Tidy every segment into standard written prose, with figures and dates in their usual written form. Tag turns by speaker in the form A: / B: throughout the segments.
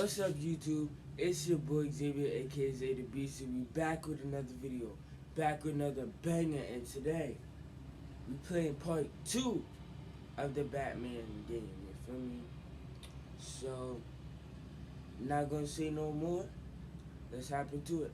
A: What's up, YouTube? It's your boy Xavier, aka Zay the Beast, and we back with another video, back with another banger. And today we playing part 2 of the Batman game. You feel me? So, not gonna say no more. Let's hop into it.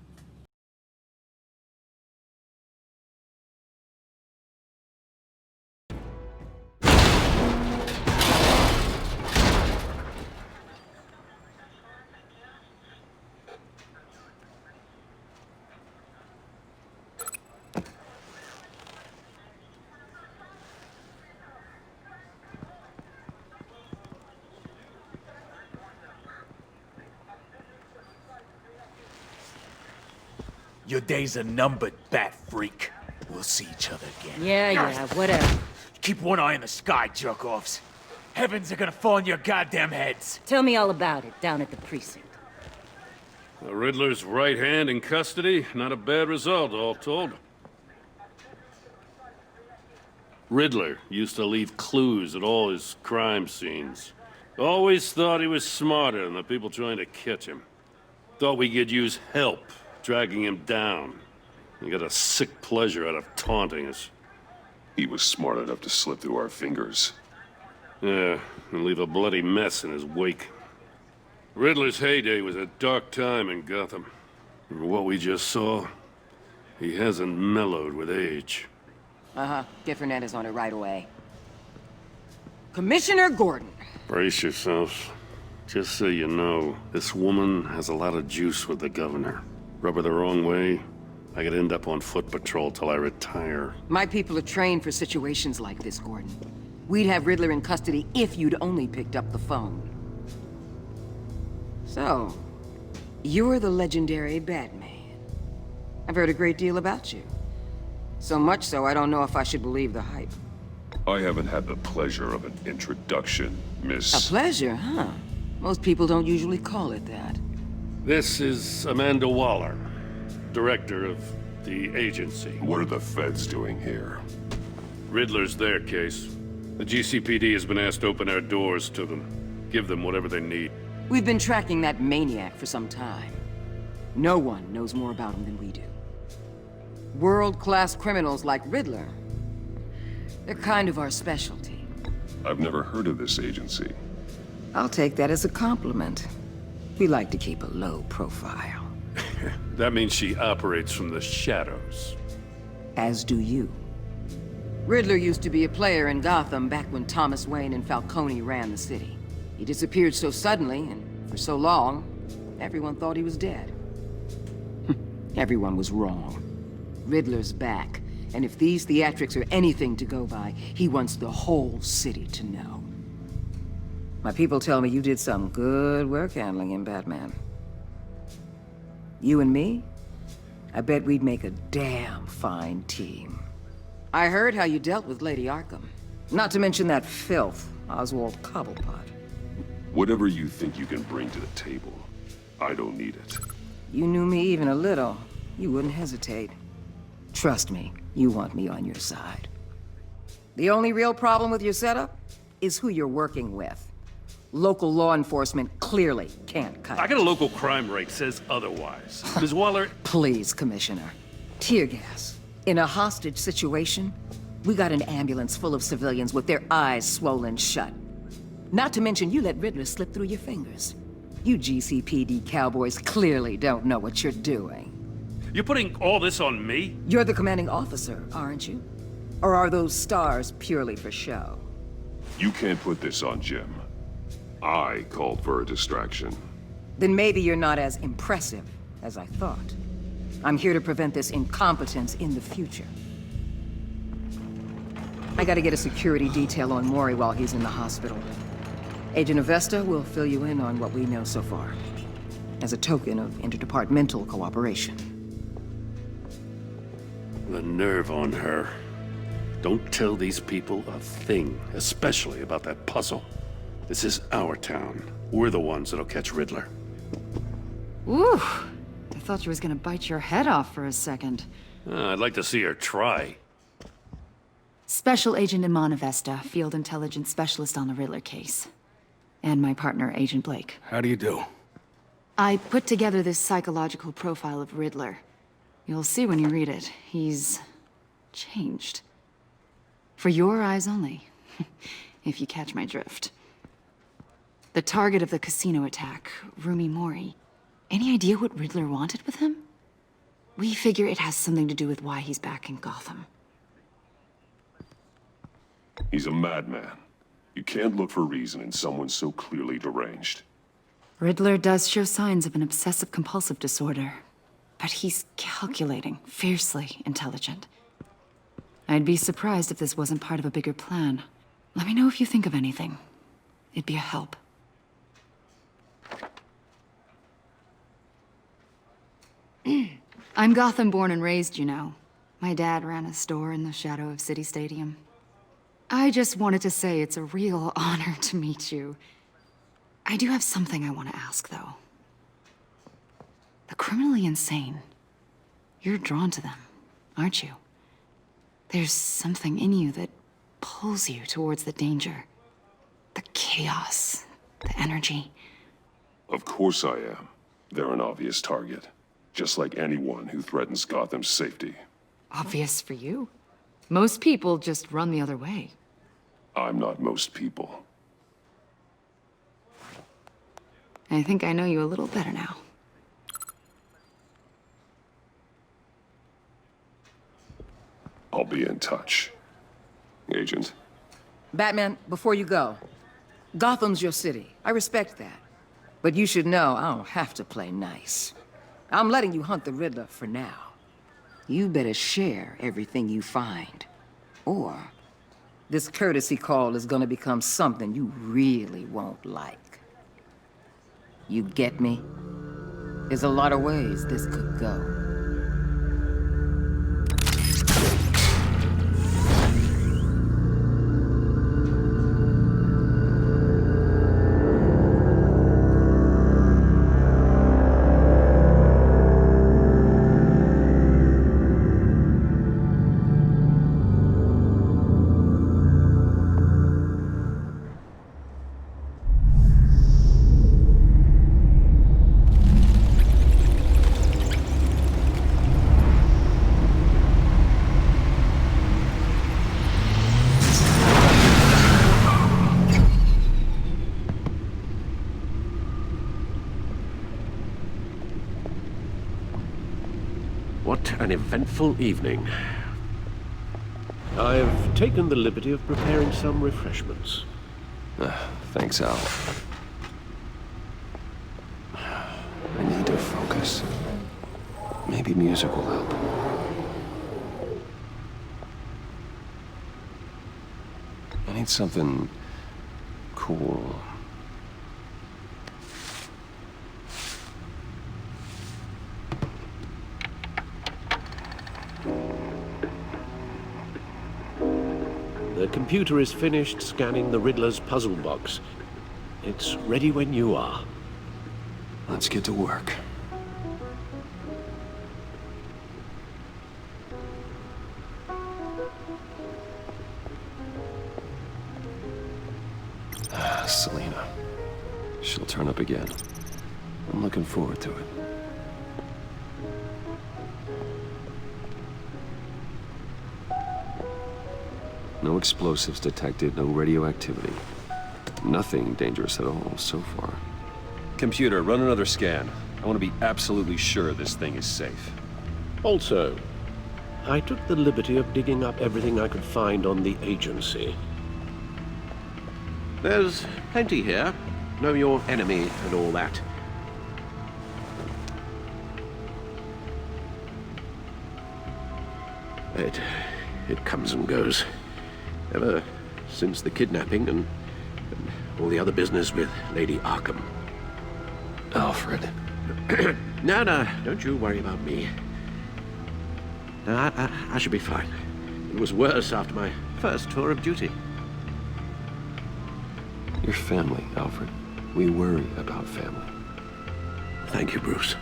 B: Your days are numbered, bat freak. We'll see each other again.
C: Yeah, whatever.
B: Keep one eye in the sky, jerk-offs. Heavens are gonna fall on your goddamn heads.
C: Tell me all about it down at the precinct.
D: The Riddler's right hand in custody, not a bad result, all told. Riddler used to leave clues at all his crime scenes. Always thought he was smarter than the people trying to catch him. Thought we could use help dragging him down. He got a sick pleasure out of taunting us.
E: He was smart enough to slip through our fingers.
D: Yeah, and leave a bloody mess in his wake. Riddler's heyday was a dark time in Gotham. And what we just saw, he hasn't mellowed with age.
C: Get Fernandez on it right away. Commissioner Gordon.
D: Brace yourselves. Just so you know, this woman has a lot of juice with the governor. Rub her the wrong way, I could end up on foot patrol till I retire.
C: My people are trained for situations like this, Gordon. We'd have Riddler in custody if you'd only picked up the phone. So, you're the legendary Batman. I've heard a great deal about you. So much so, I don't know if I should believe the hype.
E: I haven't had the pleasure of an introduction,
C: A
E: Miss...
C: pleasure, huh? Most people don't usually call it that.
D: This is Amanda Waller, director of the agency.
E: What are the feds doing here?
D: Riddler's their case. The GCPD has been asked to open our doors to them. Give them whatever they need.
C: We've been tracking that maniac for some time. No one knows more about him than we do. World-class criminals like Riddler. They're kind of our specialty.
E: I've never heard of this agency.
C: I'll take that as a compliment. We like to keep a low profile.
D: That means she operates from the shadows.
C: As do you. Riddler used to be a player in Gotham back when Thomas Wayne and Falcone ran the city. He disappeared so suddenly, and for so long, everyone thought he was dead. Everyone was wrong. Riddler's back, and if these theatrics are anything to go by, he wants the whole city to know. My people tell me you did some good work handling him, Batman. You and me? I bet we'd make a damn fine team. I heard how you dealt with Lady Arkham. Not to mention that filth, Oswald Cobblepot.
E: Whatever you think you can bring to the table, I don't need it.
C: You knew me even a little, you wouldn't hesitate. Trust me, you want me on your side. The only real problem with your setup is who you're working with. Local law enforcement clearly can't cut
D: I
C: it.
D: got a local crime rate says otherwise. Ms. Waller,
C: Please, Commissioner. Tear gas. In a hostage situation, we got an ambulance full of civilians with their eyes swollen shut. Not to mention you let Riddler slip through your fingers. You GCPD cowboys clearly don't know what you're doing.
D: you're putting all this on me?
C: You're the commanding officer, aren't you? Or are those stars purely for show?
E: You can't put this on Jim. I called for a distraction.
C: Then maybe you're not as impressive as I thought. I'm here to prevent this incompetence in the future. I gotta get a security detail on Mori while he's in the hospital. Agent Avesta will fill you in on what we know so far, as a token of interdepartmental cooperation.
D: The nerve on her. Don't tell these people a thing, especially about that puzzle. This is our town. We're the ones that'll catch Riddler.
F: Ooh, I thought you was gonna bite your head off for a second.
D: I'd like to see her try.
F: Special Agent Iman Avesta, Field Intelligence Specialist on the Riddler case. And my partner, Agent Blake.
B: How do you do?
F: I put together this psychological profile of Riddler. You'll see when you read it. He's changed. For your eyes only, if you catch my drift. The target of the casino attack, Rumi Mori. Any idea what Riddler wanted with him? We figure it has something to do with why he's back in Gotham.
E: He's a madman. You can't look for reason in someone so clearly deranged.
F: Riddler does show signs of an obsessive-compulsive disorder, but he's calculating, fiercely intelligent. I'd be surprised if this wasn't part of a bigger plan. Let me know if you think of anything. It'd be a help. I'm Gotham born and raised, you know. My dad ran a store in the shadow of City Stadium. I just wanted to say it's a real honor to meet you. I do have something I want to ask, though. The criminally insane. You're drawn to them, aren't you? There's something in you that pulls you towards the danger. The chaos, the energy.
E: Of course I am. They're an obvious target. Just like anyone who threatens Gotham's safety.
F: Obvious for you. Most people just run the other way.
E: I'm not most people.
F: I think I know you a little better now.
E: I'll be in touch. Agent.
C: Batman, before you go, Gotham's your city. I respect that. But you should know I don't have to play nice. I'm letting you hunt the Riddler for now. You better share everything you find. Or this courtesy call is gonna become something you really won't like. You get me? There's a lot of ways this could go.
G: What an eventful evening. I've taken the liberty of preparing some refreshments.
H: Thanks, Al. I need to focus. Maybe music will help. I need something cool.
G: The computer is finished scanning the Riddler's puzzle box. It's ready when you are.
H: Let's get to work. Selina. She'll turn up again. I'm looking forward to it. No explosives detected, no radioactivity. Nothing dangerous at all so far. Computer, run another scan. I want to be absolutely sure this thing is safe.
G: Also, I took the liberty of digging up everything I could find on the agency. There's plenty here. Know your enemy and all that. It comes and goes. Ever since the kidnapping and all the other business with Lady Arkham.
H: Alfred.
G: No, don't you worry about me. No, I should be fine. It was worse after my first tour of duty.
H: Your family, Alfred. We worry about family.
G: Thank you, Bruce.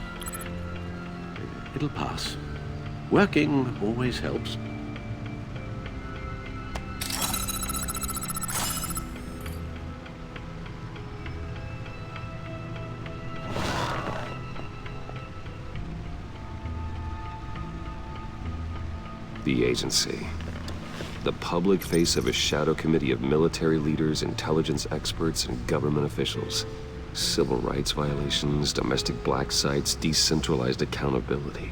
G: It'll pass. Working always helps.
H: The agency. The public face of a shadow committee of military leaders, intelligence experts, and government officials. Civil rights violations, domestic black sites, decentralized accountability.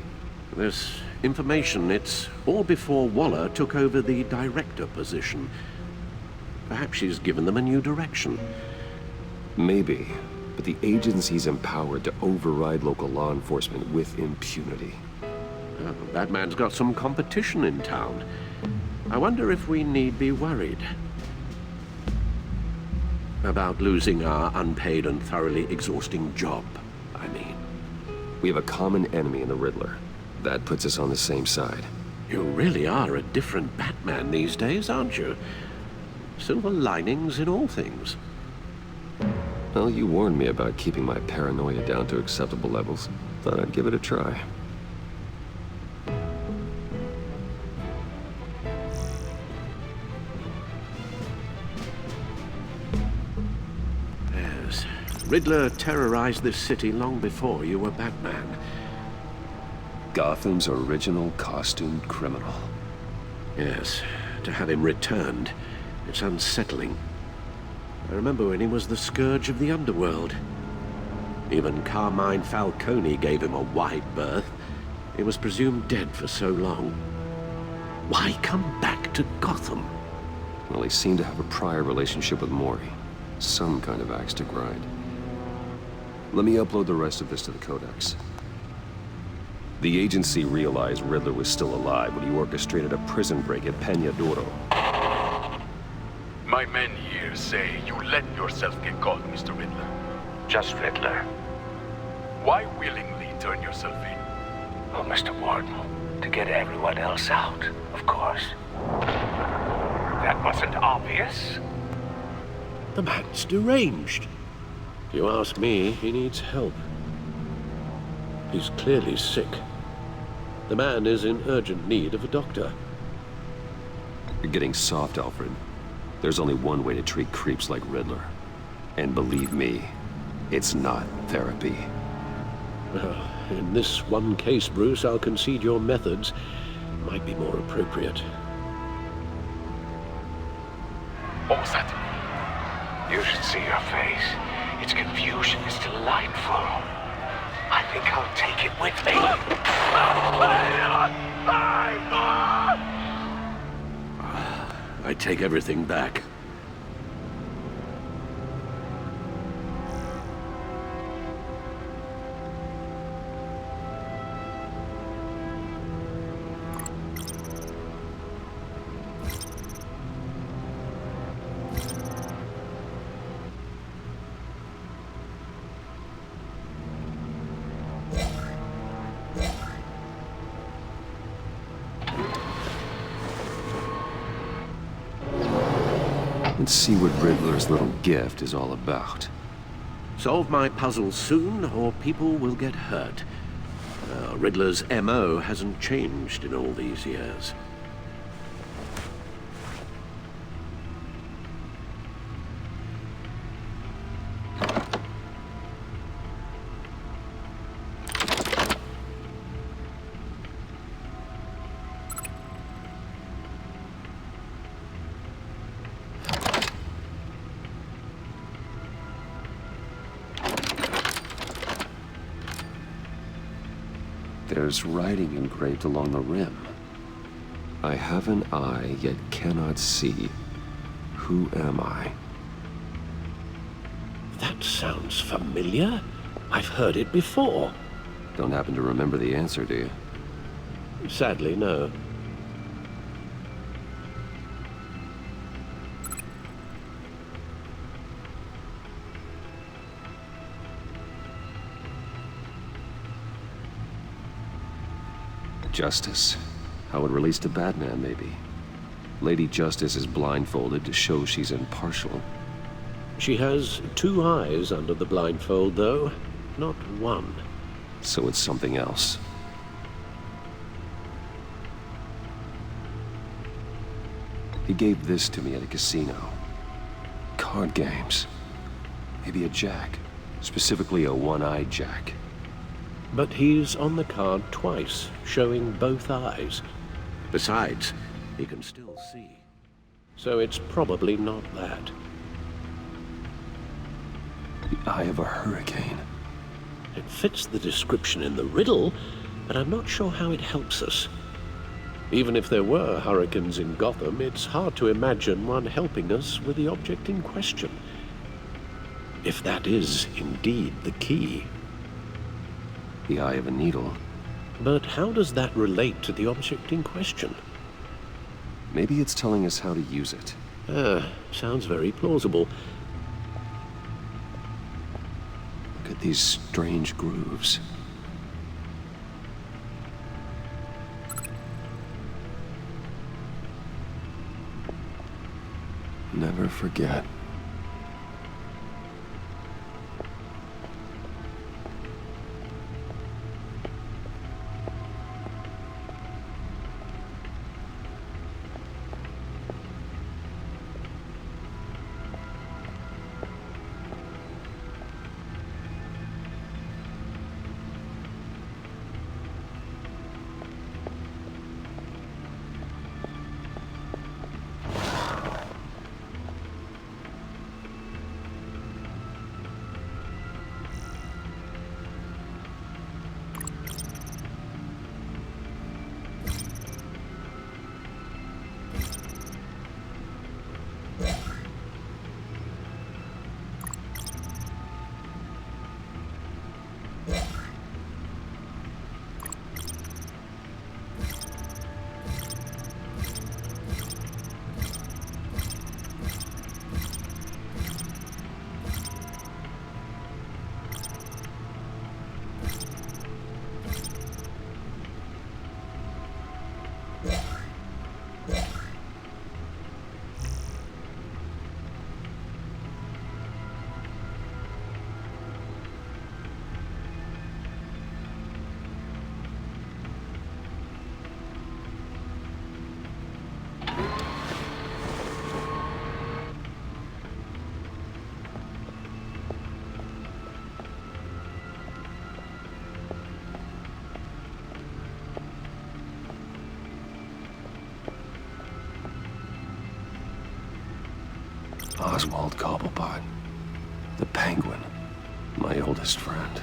G: This information, it's all before Waller took over the director position. Perhaps she's given them a new direction.
H: Maybe, but the agency's empowered to override local law enforcement with impunity.
G: Oh, Batman's got some competition in town. I wonder if we need be worried about losing our unpaid and thoroughly exhausting job, I mean.
H: We have a common enemy in the Riddler. That puts us on the same side.
G: You really are a different Batman these days, aren't you? Silver linings in all things.
H: Well, you warned me about keeping my paranoia down to acceptable levels. Thought I'd give it a try.
G: Yes. Riddler terrorized this city long before you were Batman.
H: Gotham's original costumed criminal.
G: Yes. To have him returned, it's unsettling. I remember when he was the scourge of the underworld. Even Carmine Falcone gave him a wide berth. He was presumed dead for so long. Why come back to Gotham?
H: Well, he seemed to have a prior relationship with Mori. Some kind of axe to grind. Let me upload the rest of this to the Codex. The agency realized Riddler was still alive when he orchestrated a prison break at Peña Duro.
I: My men here say you let yourself get caught, Mr. Riddler. Just Riddler. Why willingly turn yourself in?
J: Oh, Mr. Warden, to get everyone else out, of course. That wasn't obvious.
G: The man's deranged. If you ask me, he needs help. He's clearly sick. The man is in urgent need of a doctor.
H: You're getting soft, Alfred. There's only one way to treat creeps like Riddler. And believe me, it's not therapy.
G: Well, in this one case, Bruce, I'll concede your methods might be more appropriate.
J: What was that? You should see your face. Its confusion is delightful. I think I'll take it with me.
G: I take everything back.
H: Let's see what Riddler's little gift is all about.
G: Solve my puzzle soon, or people will get hurt. Riddler's MO hasn't changed in all these years.
H: There's writing engraved along the rim. I have an eye, yet cannot see. Who am I?
G: That sounds familiar. I've heard it before.
H: Don't happen to remember the answer, do you?
G: Sadly, no.
H: Justice. How it relates to Batman, maybe. Lady Justice is blindfolded to show she's impartial.
G: She has two eyes under the blindfold, though, not one.
H: So it's something else. He gave this to me at a casino. Card games. Maybe a jack. Specifically a one-eyed jack.
G: But he's on the card twice, showing both eyes. Besides, he can still see. So it's probably not that.
H: The eye of a hurricane.
G: It fits the description in the riddle, but I'm not sure how it helps us. Even if there were hurricanes in Gotham, it's hard to imagine one helping us with the object in question. If that is indeed the key.
H: The eye of a needle.
G: But how does that relate to the object in question?
H: Maybe it's telling us how to use it.
G: Sounds very plausible.
H: Look at these strange grooves. Never forget. Oswald Cobblepot. The Penguin. My oldest friend.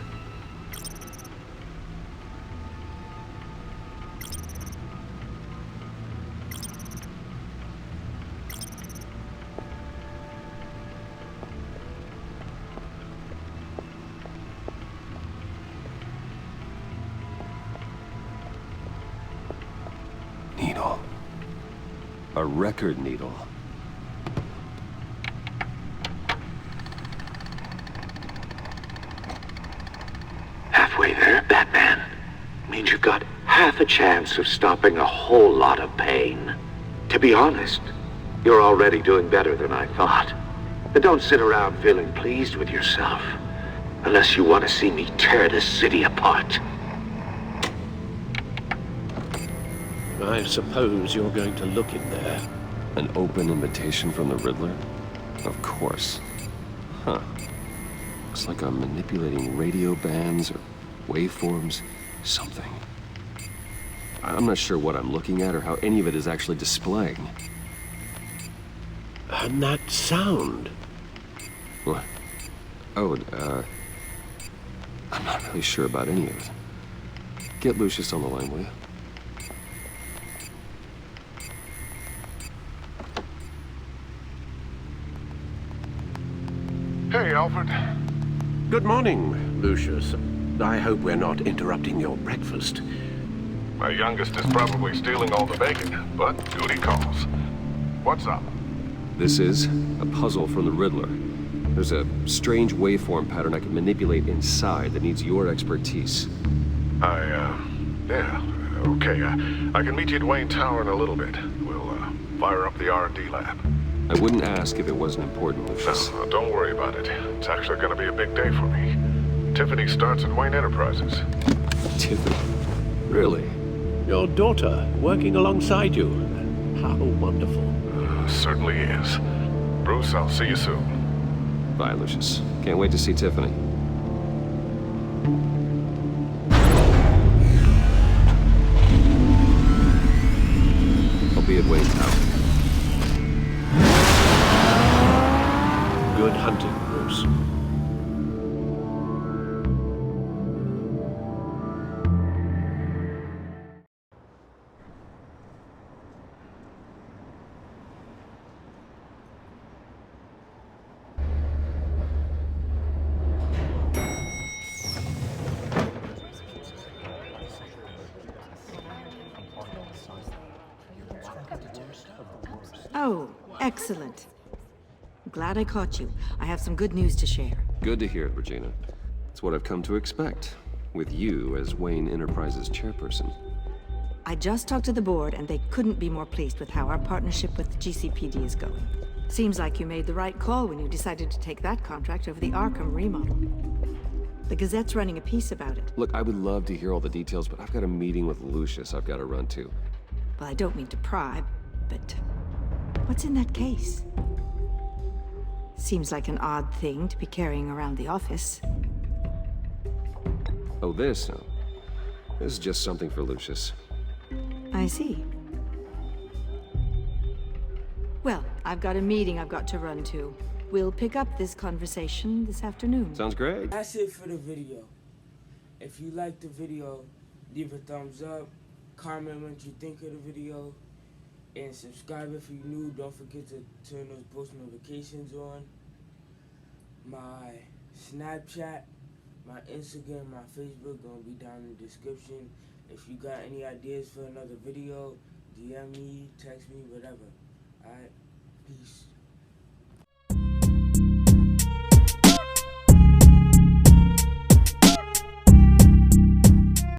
H: Needle. A record needle.
J: Halfway there, Batman. Means you've got half a chance of stopping a whole lot of pain. To be honest, you're already doing better than I thought. But don't sit around feeling pleased with yourself. Unless you want to see me tear this city apart.
G: I suppose you're going to look in there.
H: An open invitation from the Riddler? Of course. Huh. Looks like I'm manipulating radio bands or waveforms, something. I'm not sure what I'm looking at or how any of it is actually displaying.
G: And that sound.
H: What? Oh, I'm not really sure about any of it. Get Lucius on the line, will you?
I: Hey, Alfred.
G: Good morning, Lucius. I hope we're not interrupting your breakfast.
I: My youngest is probably stealing all the bacon, but duty calls. What's up?
H: This is a puzzle from the Riddler. There's a strange waveform pattern I can manipulate inside that needs your expertise.
I: Yeah, okay. I can meet you at Wayne Tower in a little bit. We'll, fire up the R&D lab.
H: I wouldn't ask if it wasn't important, Lucius.
I: No, don't worry about it. It's actually gonna be a big day for me. Tiffany starts at Wayne Enterprises.
H: Tiffany? Really?
G: Your daughter working alongside you. How wonderful.
I: Certainly is. Bruce, I'll see you soon.
H: Bye, Lucius. Can't wait to see Tiffany.
K: Oh, excellent. Glad I caught you. I have some good news to share.
H: Good to hear it, Regina. It's what I've come to expect, with you as Wayne Enterprises chairperson.
K: I just talked to the board, and they couldn't be more pleased with how our partnership with GCPD is going. Seems like you made the right call when you decided to take that contract over the Arkham remodel. The Gazette's running a piece about it.
H: Look, I would love to hear all the details, but I've got a meeting with Lucius I've got to run to.
K: Well, I don't mean to pry, but what's in that case? Seems like an odd thing to be carrying around the office.
H: Oh, this? No. This is just something for Lucius.
K: I see. Well, I've got a meeting I've got to run to. We'll pick up this conversation this afternoon.
H: Sounds great.
A: That's it for the video. If you liked the video, leave a thumbs up, comment what you think of the video, and subscribe if you're new. Don't forget to turn those post notifications on. My Snapchat, my Instagram, my Facebook gonna be down in the description. If you got any ideas for another video, DM me, text me, whatever. Alright, peace.